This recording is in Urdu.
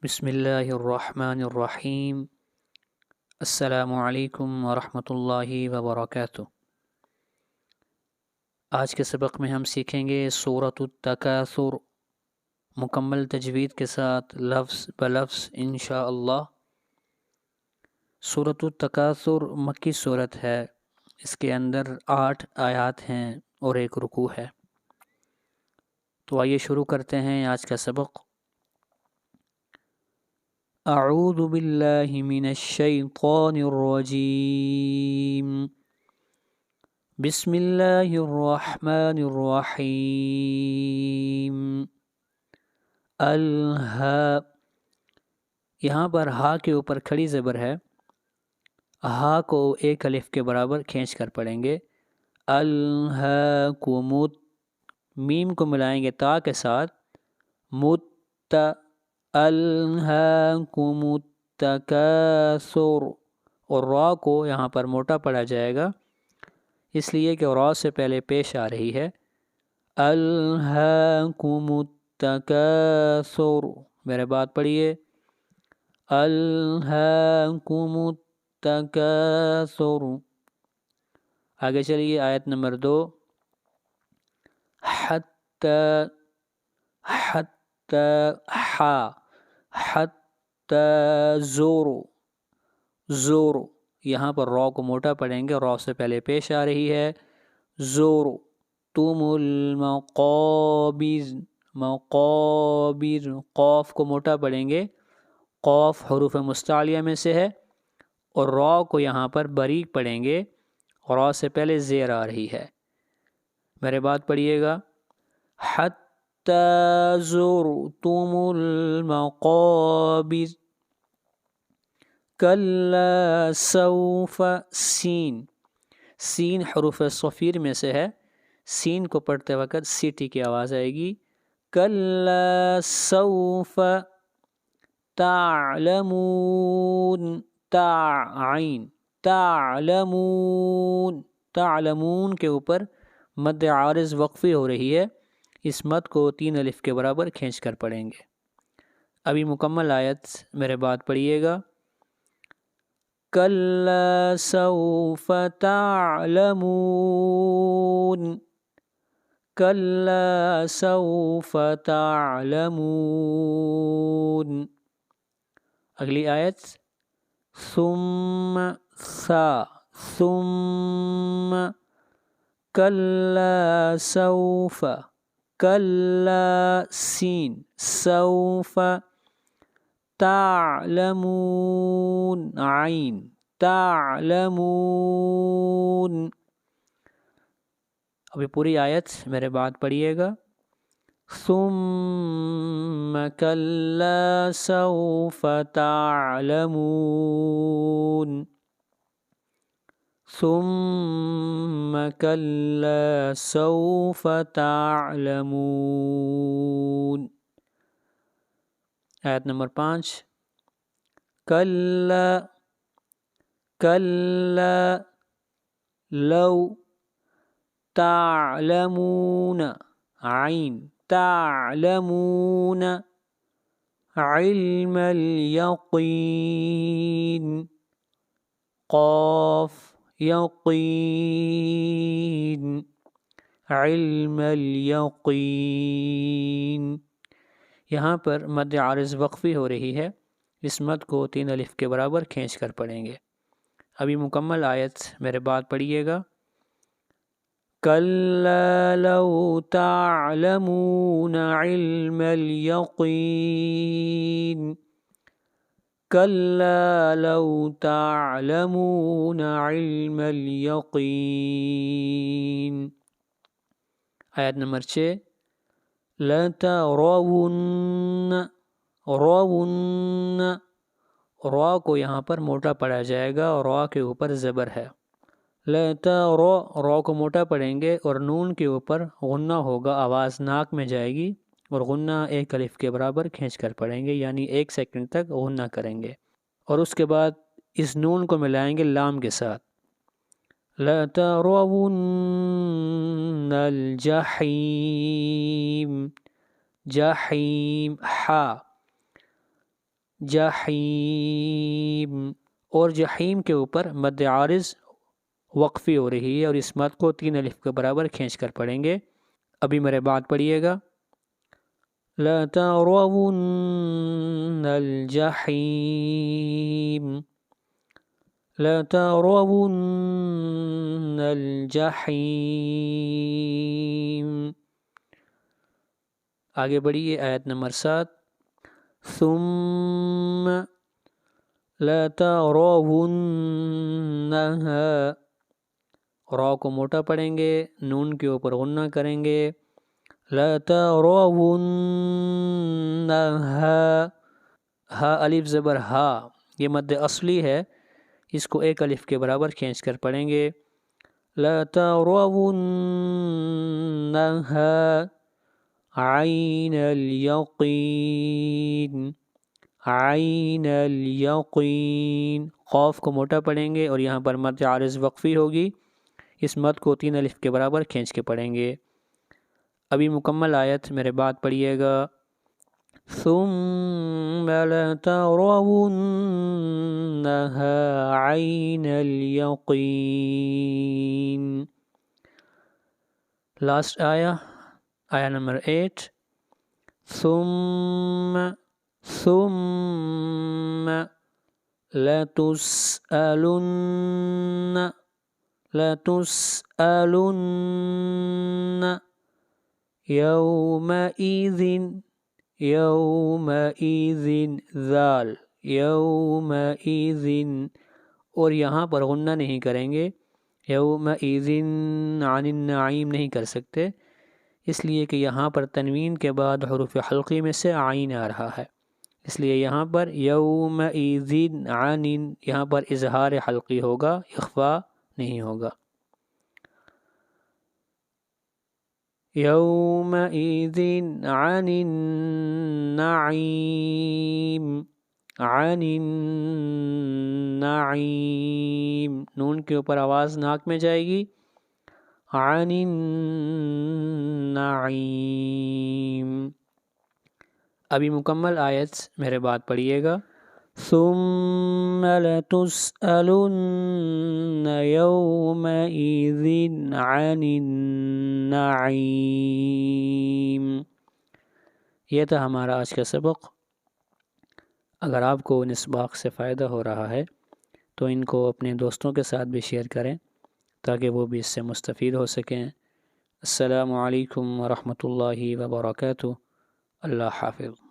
بسم اللہ الرحمن الرحیم۔ السلام علیکم ورحمۃ اللہ وبرکاتہ۔ آج کے سبق میں ہم سیکھیں گے سورۃ التکاثر مکمل تجوید کے ساتھ لفظ بلفظ انشاءاللہ۔ سورۃ التکاثر مکی صورت ہے، اس کے اندر 8 آیات ہیں اور 1 رکوع ہے۔ تو آئیے شروع کرتے ہیں آج کا سبق۔ اعوذ باللہ من الشیطان الرجیم، بسم اللہ الرحمن الرحیم۔ الہا، یہاں پر ہا کے اوپر کھڑی زبر ہے، ہا کو 1 الف کے برابر کھینچ کر پڑھیں گے۔ الہاکمت، میم کو ملائیں گے تا کے ساتھ، مت، الہاکم التکاثر، اور را کو یہاں پر موٹا پڑھا جائے گا اس لیے کہ را سے پہلے پیش آ رہی ہے۔ الہاکم التکاثر، میرے بات پڑھیے، الہاکم التکاثر۔ آگے چلیے آیت نمبر 2، حتی، حتی، حا، حتی زورو، زورو، یہاں پر را کو موٹا پڑھیں گے، را سے پہلے پیش آ رہی ہے۔ زورو تم المقابر، مقابر، قاف کو موٹا پڑھیں گے، قاف حروف مستعلیہ میں سے ہے، اور را کو یہاں پر باریک پڑھیں گے، را سے پہلے زیر آ رہی ہے۔ میرے بات پڑھیے گا، حتی زرتم المقابر، کلا سوف، سین، سین حروف صفیر میں سے ہے، سین کو پڑھتے وقت سیٹی کی آواز آئے گی۔ کلا سوف تعلمون، عین، تعلمون، تعلمون کے اوپر مد عارض وقفی ہو رہی ہے، اس مد کو 3 الف کے برابر کھینچ کر پڑھیں گے۔ ابھی مکمل آیت میرے بات پڑھیے گا، کلا سوف تعلمون، کلا سوف تعلمون۔ اگلی آیت، ثم، ثا، ثم، کلا سوف، کلا، سین، سوف، تعلمون، عین، تعلمون۔ ابھی پوری آیت میرے بات پڑھیے گا، ثم کلا سوف تعلمون، ثم کلا سوف تعلمون۔ آیت نمبر 5، کلا، کلا لو تعلمون، عین، تعلمون، علم الیقین، قاف، یقین، علم الیقین۔ یہاں پر مد عارض وقفی ہو رہی ہے، اس مد کو 3 الف کے برابر کھینچ کر پڑھیں گے۔ ابھی مکمل آیت میرے بات پڑھیے گا، کلا لو تعلمون علم الیقین، کلا لو تعلمون علم الیقین۔ آیت نمبر 6، لترون، رون، را کو یہاں پر موٹا پڑھا جائے گا اور را کے اوپر زبر ہے۔ را کو موٹا پڑھیں گے اور نون کے اوپر غنہ ہوگا، آواز ناک میں جائے گی اور غنہ 1 الف کے برابر کھینچ کر پڑھیں گے، یعنی 1 سیکنڈ تک غنہ کریں گے، اور اس کے بعد اس نون کو ملائیں گے لام کے ساتھ، لترون الجحیم، جحیم، حا، جحیم، اور جحیم کے اوپر مد عارض وقفی ہو رہی ہے اور اس مد کو 3 الف کے برابر کھینچ کر پڑھیں گے۔ ابھی میرے بات پڑھیے گا، لَتَرَوُنَّ الْجَحِيمَ، لَتَرَوُنَّ الْجَحِيمَ۔ آگے بڑھیے، آیت نمبر 7، ثُمَّ لَتَرَوُنَّهَا، را کو موٹا پڑھیں گے، نون کے اوپر غنہ کریں گے، لَتَرَوُنَّهَا، ہا الف زبر ہا، یہ مد اصلی ہے، اس کو 1 الف کے برابر کھینچ کر پڑھیں گے، لَتَرَوُنَّهَا عَيْنَ الْيَقِينِ، عین الیقین، قاف کو موٹا پڑھیں گے اور یہاں پر مد عارض وقفی ہوگی، اس مد کو 3 الف کے برابر کھینچ کے پڑھیں گے۔ ابھی مکمل آیت میرے بات پڑھیے گا، ثُمَّ لَتَرَوُنَّهَا عَيْنَ الْيَقِينِ۔ لاسٹ آیا نمبر 8، ثُمَّ لَتُسْأَلُنَّ يَوْمَئِذٍ، ذال یومئذ، اور یہاں پر غنہ نہیں کریں گے، یومئذ عن النعیم نہیں کر سکتے، اس لیے کہ یہاں پر تنوین کے بعد حروف حلقی میں سے عین آ رہا ہے، اس لیے یہاں پر یومئذ عن، یہاں پر اظہار حلقی ہوگا، اخفاء نہیں ہوگا، یومئذ عن النعیم، عن النعیم، نون کے اوپر آواز ناک میں جائے گی، عن النعیم۔ ابھی مکمل آیت میرے بات پڑھیے گا، ثُمَّ لَتُسْأَلُنَّ يَوْمَئِذٍ عَنِ النَّعِيمِ۔ یہ تھا ہمارا آج کا سبق۔ اگر آپ کو ان اسباق سے فائدہ ہو رہا ہے تو ان کو اپنے دوستوں کے ساتھ بھی شیئر کریں تاکہ وہ بھی اس سے مستفید ہو سکیں۔ السلام علیکم ورحمۃ اللہ وبرکاتہ۔ اللہ حافظ۔